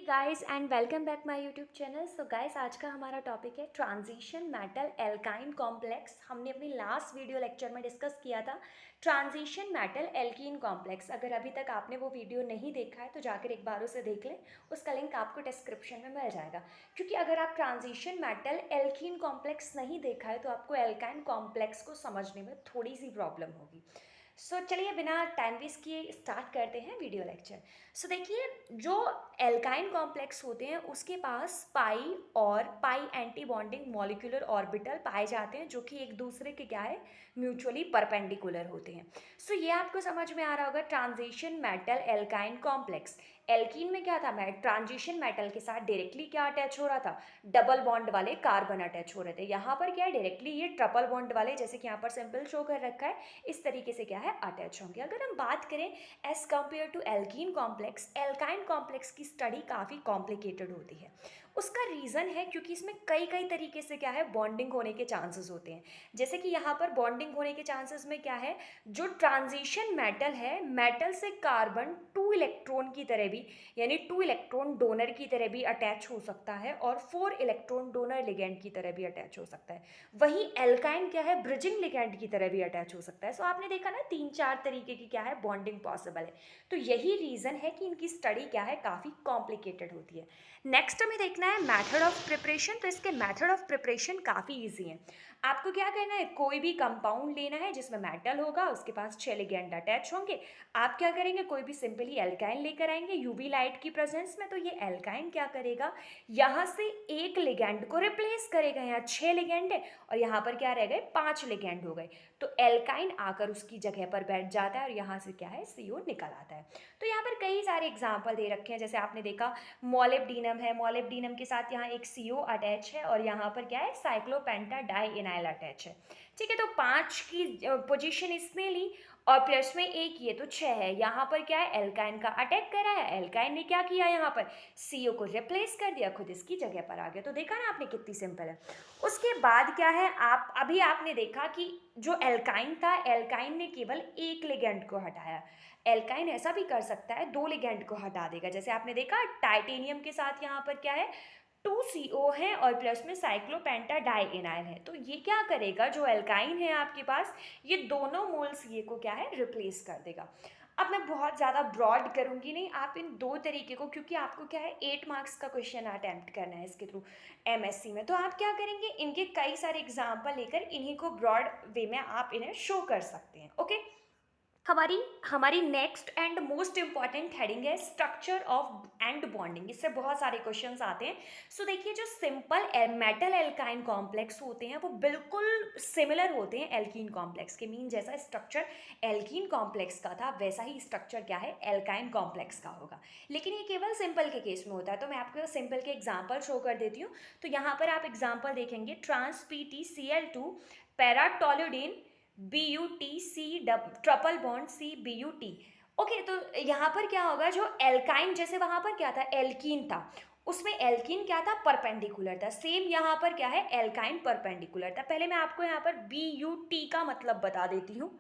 Guys and welcome back my YouTube channel. So guys, आज का हमारा टॉपिक है ट्रांजिशन मेटल एल्काइन कॉम्प्लेक्स। हमने अपनी लास्ट वीडियो लेक्चर में डिस्कस किया था ट्रांजिशन मेटल एल्कीन कॉम्प्लेक्स। अगर अभी तक आपने वो वीडियो नहीं देखा है तो जाकर एक बार उसे देख लें, उसका लिंक आपको डिस्क्रिप्शन में मिल जाएगा। क्योंकि अगर आप ट्रांजिशन मेटल एल्कीन कॉम्प्लेक्स नहीं देखा है तो आपको एल्काइन कॉम्प्लेक्स को समझने में थोड़ी सी प्रॉब्लम होगी। चलिए बिना टाइम वेस्ट किए स्टार्ट करते हैं वीडियो लेक्चर। देखिए, जो एल्काइन कॉम्प्लेक्स होते हैं उसके पास पाई और पाई एंटी बॉन्डिंग मॉलिक्यूलर ऑर्बिटल पाए जाते हैं, जो कि एक दूसरे के क्या है, म्यूचुअली परपेंडिकुलर होते हैं। ये आपको समझ में आ रहा होगा transition metal alkyne complex. Alkene में क्या था, ट्रांजिशन मेटल के साथ डायरेक्टली क्या अटैच हो रहा था, डबल बॉन्ड वाले कार्बन अटैच हो रहे थे। यहाँ पर क्या है, डायरेक्टली ये ट्रिपल बॉन्ड वाले, जैसे कि यहाँ पर सिंपल शो कर रखा है, इस तरीके से क्या है अटैच होंगे। अगर हम बात करें as compare to alkene complex, alkyne complex की स्टडी काफ़ी कॉम्प्लिकेटेड होती है। उसका रीज़न है क्योंकि इसमें कई कई तरीके से क्या है बॉन्डिंग होने के चांसेस होते हैं। जैसे कि यहाँ पर बॉन्डिंग होने के चांसेस में क्या है, जो ट्रांजिशन मेटल है, मेटल से कार्बन टू इलेक्ट्रॉन की तरह भी, यानी टू इलेक्ट्रॉन डोनर की तरह भी अटैच हो सकता है और फोर इलेक्ट्रॉन डोनर लिगेंड की तरह भी अटैच हो सकता है। वहीं एल्काइन क्या है, ब्रिजिंग लिगेंड की तरह भी अटैच हो सकता है। आपने देखा ना, 3-4 तरीके की क्या है बॉन्डिंग पॉसिबल है। तो यही रीज़न है कि इनकी स्टडी क्या है काफ़ी कॉम्प्लिकेटेड होती है। नेक्स्ट हमें देखना है मेथड ऑफ प्रिपरेशन। तो इसके मेथड ऑफ प्रिपरेशन काफ़ी ईजी है। आपको क्या करना है, कोई भी कंपाउंड लेना है जिसमें मेटल होगा, उसके पास 6 लिगेंड अटैच होंगे। आप क्या करेंगे, कोई भी सिंपली एल्काइन लेकर आएंगे यूवी लाइट की प्रेजेंस में। तो ये एल्काइन क्या करेगा, यहाँ से एक लिगेंड को रिप्लेस करेगा। यहाँ 6 लिगेंड है और यहाँ पर क्या रह गए, 5 लिगेंड हो गए। तो एल्काइन आकर उसकी जगह पर बैठ जाता है और यहाँ से क्या है, CO निकल आता है। तो यहाँ पर कई सारे एग्जाम्पल दे रखे हैं। जैसे आपने देखा मोलिब्डेनम है, मोलिब्डेनम के साथ यहाँ एक CO अटैच है और यहाँ पर क्या है, साइक्लोपेंटा डाई इनाइल अटैच है। ठीक है, तो 5 की पोजीशन इसने ली और प्लस में एक, ये तो 6 है। यहाँ पर क्या है, एल्काइन का अटैक करा है, एल्काइन ने क्या किया, यहाँ पर CO को रिप्लेस कर दिया, खुद इसकी जगह पर आ गया। तो देखा ना आपने कितनी सिंपल है। उसके बाद क्या है, आप अभी आपने देखा कि जो एल्काइन था, एल्काइन ने केवल एक लिगेंड को हटाया। एल्काइन ऐसा भी कर सकता है, 2 लिगेंड को हटा देगा। जैसे आपने देखा टाइटेनियम के साथ यहाँ पर क्या है, 2CO है और प्लस में साइक्लोपेंटा डाई इनाइल है। तो ये क्या करेगा, जो एल्काइन है आपके पास, ये दोनों मोल्स ये को क्या है रिप्लेस कर देगा। अब मैं बहुत ज़्यादा ब्रॉड करूँगी नहीं, आप इन दो तरीके को, क्योंकि आपको क्या है 8 मार्क्स का क्वेश्चन अटैम्प्ट करना है इसके थ्रू MSc में, तो आप क्या करेंगे, इनके कई सारे एग्जाम्पल लेकर इन्हीं को ब्रॉड वे में आप इन्हें शो कर सकते हैं। ओके, हमारी हमारी next and most important heading है स्ट्रक्चर ऑफ एंड बॉन्डिंग। इससे बहुत सारे क्वेश्चंस आते हैं। देखिए, जो सिंपल मेटल एल्काइन कॉम्प्लेक्स होते हैं वो बिल्कुल सिमिलर होते हैं एल्कीन कॉम्प्लेक्स के। मीन जैसा स्ट्रक्चर एल्कीन कॉम्प्लेक्स का था वैसा ही स्ट्रक्चर क्या है, एल्काइन कॉम्प्लेक्स का होगा। लेकिन ये केवल सिंपल के केस में होता है। तो मैं आपको सिंपल के एग्जाम्पल शो कर देती हूँ। तो यहाँ पर आप एग्जाम्पल देखेंगे, trans PtCl2 paratoluidine BuTC triple bond CBuT। Okay, तो यहाँ पर क्या होगा, जो एल्काइन, जैसे वहां पर क्या था, एल्कीन था, उसमें एल्कीन क्या था, परपेंडिकुलर था। सेम यहाँ पर क्या है, एल्काइन परपेंडिकुलर था। पहले मैं आपको यहाँ पर BuT का मतलब बता देती हूँ।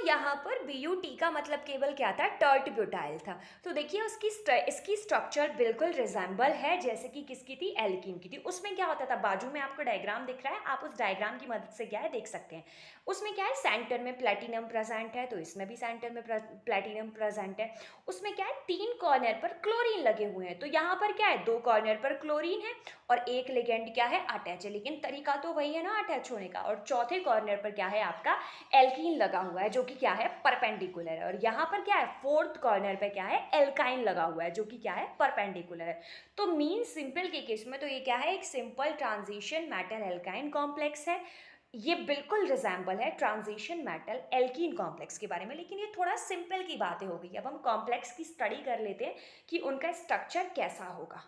यहाँ पर BuT का मतलब केवल क्या था, टर्ट ब्यूटाइल था। तो देखिए इसकी स्ट्रक्चर बिल्कुल रिजेंबल है जैसे कि किसकी थी, एल्कीन की थी। उसमें क्या होता था, बाजू में आपको डायग्राम दिख रहा है, आप उस डायग्राम की मदद से क्या है देख सकते हैं। उसमें क्या है, सेंटर में प्लेटिनम प्रेजेंट है, तो इसमें भी सेंटर में प्लेटिनम प्रेजेंट है। उसमें क्या है, 3 कॉर्नर पर क्लोरीन लगे हुए हैं। तो यहाँ पर क्या है, 2 कॉर्नर पर क्लोरीन है और एक लिगेंड क्या है, अटैच है। लेकिन तरीका तो वही है ना अटैच होने का। और चौथे कॉर्नर पर क्या है, आपका एल्कीन लगा हुआ है जो कि क्या है, परपेंडिकुलर है। और यहाँ पर क्या है, फोर्थ कॉर्नर पे क्या है, एल्काइन लगा हुआ है जो कि क्या है, परपेंडिकुलर है। तो मीन सिंपल के केस में तो ये क्या है, एक simple transition metal alkyne complex है। ये बिल्कुल रिजेंबल है ट्रांजिशन मेटल एल्कीन कॉम्प्लेक्स के बारे में। लेकिन ये थोड़ा सिंपल की बातें हो गई। अब हम कॉम्प्लेक्स की स्टडी कर लेते हैं कि उनका स्ट्रक्चर कैसा होगा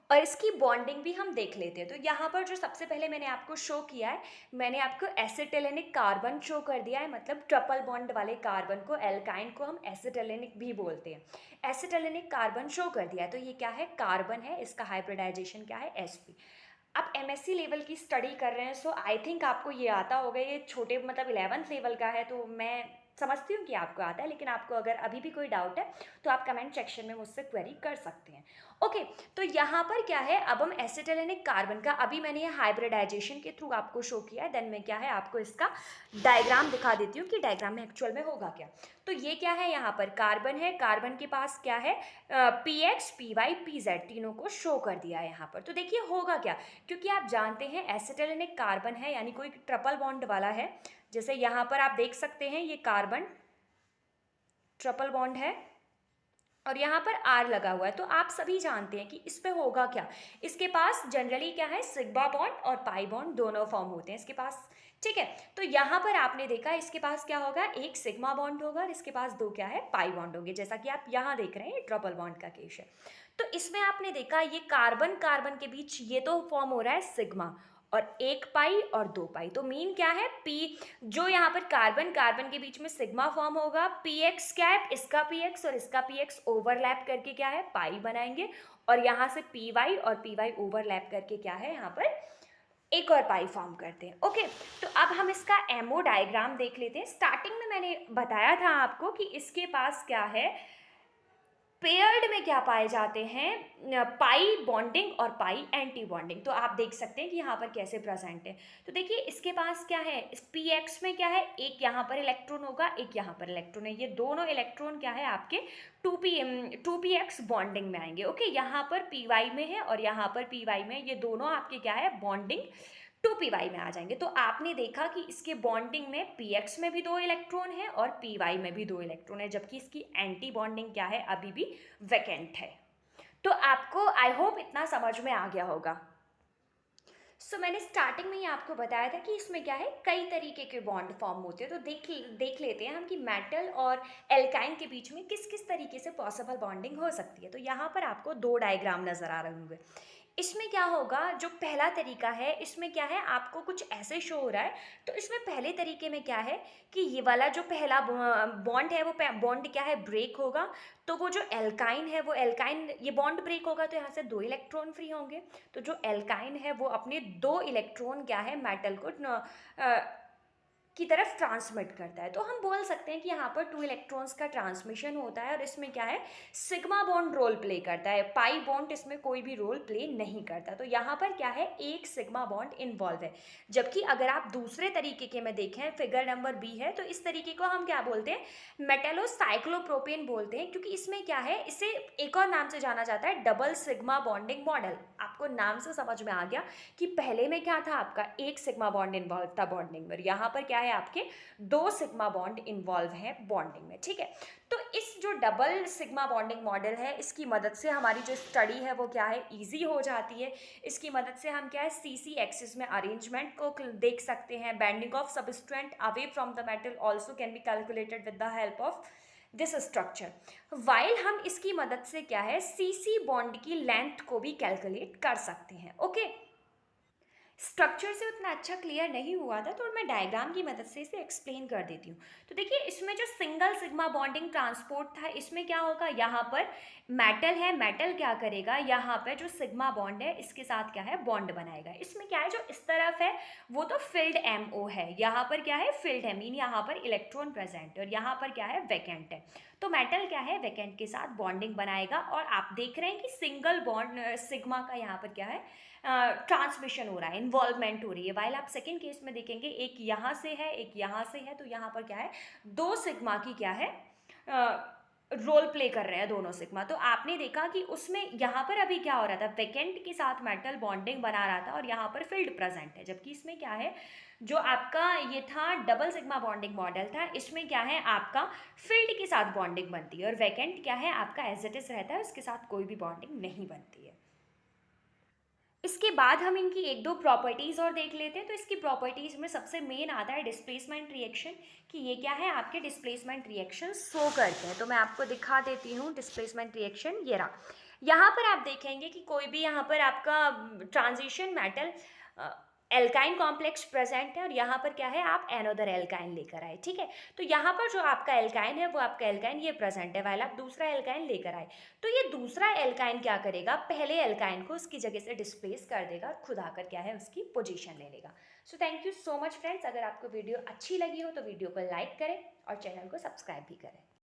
और इसकी बॉन्डिंग भी हम देख लेते हैं। तो यहाँ पर जो सबसे पहले मैंने आपको शो किया है, मैंने आपको एसिटिलेनिक कार्बन शो कर दिया है। मतलब ट्रिपल बॉन्ड वाले कार्बन को, एल्काइन को हम एसिटिलेनिक भी बोलते हैं। एसिटिलेनिक कार्बन शो कर दिया है। तो ये क्या है, कार्बन है, इसका हाइब्रिडाइजेशन क्या है, sp। आप MSc लेवल की स्टडी कर रहे हैं, सो आई थिंक आपको ये आता होगा। ये छोटे मतलब 11th लेवल का है, तो मैं समझती हूँ कि आपको आता है, लेकिन आपको अगर अभी भी कोई डाउट है तो आप कमेंट सेक्शन में मुझसे क्वेरी कर सकते हैं। ओके, तो यहाँ पर क्या है, अब हम एसिटिलिनिक कार्बन का, अभी मैंने ये हाइब्रिडाइजेशन के थ्रू आपको शो किया है, देन मैं क्या है आपको इसका डायग्राम दिखा देती हूँ कि डायग्राम में एक्चुअल में होगा क्या। तो ये क्या है, यहाँ पर कार्बन है, कार्बन के पास क्या है, P X, P Y, P Z, तीनों को शो कर दिया है यहाँ पर। तो देखिए होगा क्या, क्योंकि आप जानते हैं एसिटिलिनिक कार्बन है यानी कोई ट्रिपल बॉन्ड वाला है। जैसे यहाँ पर आप देख सकते हैं ये कार्बन ट्रिपल बॉन्ड है और यहाँ पर आर लगा हुआ है, तो आप सभी जानते हैं कि इस पे होगा क्या, इसके पास जनरली क्या है, सिग्मा बॉन्ड और पाई बॉन्ड दोनों फॉर्म होते हैं इसके पास। ठीक है, तो यहाँ पर आपने देखा इसके पास क्या होगा, एक सिग्मा बॉन्ड होगा और इसके पास दो क्या है, पाई बॉन्ड होंगे, जैसा कि आप यहाँ देख रहे हैं ट्रिपल बॉन्ड का केस है। तो इसमें आपने देखा ये कार्बन कार्बन के बीच ये तो फॉर्म हो रहा है सिग्मा, और एक पाई और दो पाई, तो मीन क्या है, पी, जो यहाँ पर कार्बन कार्बन के बीच में सिग्मा फॉर्म होगा, पी एक्स क्या है, इसका पी एक्स और इसका पी एक्स ओवरलैप करके क्या है, पाई बनाएंगे, और यहाँ से पी वाई और पी वाई ओवरलैप करके क्या है, यहाँ पर एक और पाई फॉर्म करते हैं। ओके, तो अब हम इसका एमओ डायग्राम देख लेते हैं। स्टार्टिंग में मैंने बताया था आपको कि इसके पास क्या है, पेयर्ड में क्या पाए जाते हैं, पाई बॉन्डिंग और पाई एंटी बॉन्डिंग। तो आप देख सकते हैं कि यहाँ पर कैसे प्रेजेंट है। तो देखिए इसके पास क्या है, इस पी एक्स में क्या है, एक यहाँ पर इलेक्ट्रॉन होगा, एक यहाँ पर इलेक्ट्रॉन है, ये दोनों इलेक्ट्रॉन क्या है आपके टू पी एक्स बॉन्डिंग में आएंगे। ओके, यहाँ पर पी वाई में है और यहाँ पर पी वाई में, ये दोनों आपके क्या है, बॉन्डिंग टू पी वाई में आ जाएंगे। तो आपने देखा कि इसके बॉन्डिंग में पी एक्स में भी दो इलेक्ट्रॉन है और पी वाई में भी दो इलेक्ट्रॉन है, जबकि इसकी एंटी बॉन्डिंग क्या है, अभी भी वैकेंट है। तो आपको आई होप इतना समझ में आ गया होगा। सो मैंने स्टार्टिंग में ही आपको बताया था कि इसमें क्या है, कई तरीके के बॉन्ड फॉर्म होते हैं। तो देख लेते हैं हम कि मेटल और एल्काइन के बीच में किस किस तरीके से पॉसिबल बॉन्डिंग हो सकती है। तो यहाँ पर आपको दो डायग्राम नज़र आ रहे होंगे। इसमें क्या होगा, जो पहला तरीका है इसमें क्या है, आपको कुछ ऐसे शो हो रहा है। तो इसमें पहले तरीके में क्या है कि ये वाला जो पहला बॉन्ड है, वो बॉन्ड क्या है, ब्रेक होगा। तो वो जो एल्काइन है, वो एल्काइन, ये बॉन्ड ब्रेक होगा तो यहाँ से दो इलेक्ट्रॉन फ्री होंगे। तो जो एल्काइन है वो अपने दो इलेक्ट्रॉन क्या है, मेटल को की तरफ ट्रांसमिट करता है। तो हम बोल सकते हैं कि यहाँ पर टू इलेक्ट्रॉन्स का ट्रांसमिशन होता है और इसमें क्या है, सिग्मा बॉन्ड रोल प्ले करता है, पाई बॉन्ड इसमें कोई भी रोल प्ले नहीं करता। तो यहाँ पर क्या है, एक सिग्मा बॉन्ड इन्वॉल्व है। जबकि अगर आप दूसरे तरीके के में देखें, फिगर नंबर बी है, तो इस तरीके को हम क्या बोलते हैं, मेटेलोसाइक्लोप्रोपेन बोलते हैं, क्योंकि इसमें क्या है, इसे एक और नाम से जाना जाता है डबल सिग्मा बॉन्डिंग मॉडल। आपको नाम से समझ में आ गया कि पहले में क्या था, आपका एक सिग्मा बॉन्ड इन्वॉल्व था बॉन्डिंग में, यहाँ पर क्या है, आपके दो सिग्मा बॉन्ड इन्वॉल्व हैं बॉन्डिंग में। ठीक है, तो इस जो डबल सिग्मा बॉन्डिंग मॉडल है, इसकी मदद से हमारी जो स्टडी है वो क्या है, इजी हो जाती है। इसकी मदद से हम क्या है, सी एक्सिस में अरेंजमेंट को देख सकते हैं। Bending of substance away from the metal also can be calculated with the help of this structure. While हम इसकी मदद से क्या है, सी बॉन्ड की लेंथ को भी कैलकुलेट कर सकते हैं। ओके, स्ट्रक्चर से उतना अच्छा क्लियर नहीं हुआ था, तो मैं डायग्राम की मदद से इसे एक्सप्लेन कर देती हूँ। तो देखिए इसमें जो सिंगल सिग्मा बॉन्डिंग ट्रांसपोर्ट था, इसमें क्या होगा, यहाँ पर मेटल है, मेटल क्या करेगा, यहाँ पर जो सिग्मा बॉन्ड है इसके साथ क्या है, बॉन्ड बनाएगा। इसमें क्या है, जो इस तरफ है वो तो फिल्ड MO है, यहाँ पर क्या है, फिल्ड है, मीन यहाँ पर इलेक्ट्रॉन प्रेजेंट है, और यहाँ पर क्या है, वैकेंट है। तो मेटल क्या है, वैकेंट के साथ बॉन्डिंग बनाएगा, और आप देख रहे हैं कि सिंगल बॉन्ड सिग्मा का यहाँ पर क्या है, ट्रांसमिशन हो रहा है, इन्वॉल्वमेंट हो रही है। वाइल आप सेकेंड केस में देखेंगे, एक यहाँ से है, एक यहाँ से है, तो यहाँ पर क्या है, दो सिग्मा की क्या है, रोल प्ले कर रहे हैं दोनों सिग्मा। तो आपने देखा कि उसमें यहाँ पर अभी क्या हो रहा था, वैकेंट के साथ मेटल बॉन्डिंग बना रहा था और यहाँ पर फील्ड प्रेजेंट है। जबकि इसमें क्या है, जो आपका ये था डबल सिग्मा बॉन्डिंग मॉडल था, इसमें क्या है, आपका फील्ड के साथ बॉन्डिंग बनती है, और वैकेंट क्या है, आपका एज इट इज रहता है, उसके साथ कोई भी बॉन्डिंग नहीं बनती है। इसके बाद हम इनकी एक दो प्रॉपर्टीज़ और देख लेते हैं। तो इसकी प्रॉपर्टीज़ में सबसे मेन आता है डिस्प्लेसमेंट रिएक्शन, कि ये क्या है, आपके डिस्प्लेसमेंट रिएक्शन शो करते हैं। तो मैं आपको दिखा देती हूँ डिस्प्लेसमेंट रिएक्शन, ये रहा। यहाँ पर आप देखेंगे कि कोई भी यहाँ पर आपका transition metal alkyne complex present है और यहाँ पर क्या है, आप एनोदर एल्काइन लेकर आए, ठीक है। तो यहाँ पर जो आपका एल्काइन है वो आपका एल्काइन ये प्रेजेंट है, वाइल आप दूसरा एल्काइन लेकर आए, तो ये दूसरा एल्काइन क्या करेगा, पहले एल्काइन को उसकी जगह से डिस्प्लेस कर देगा और खुद आकर क्या है उसकी पोजीशन ले लेगा। So thank you so much friends, अगर आपको वीडियो अच्छी लगी हो तो वीडियो को लाइक करें और चैनल को सब्सक्राइब भी करें।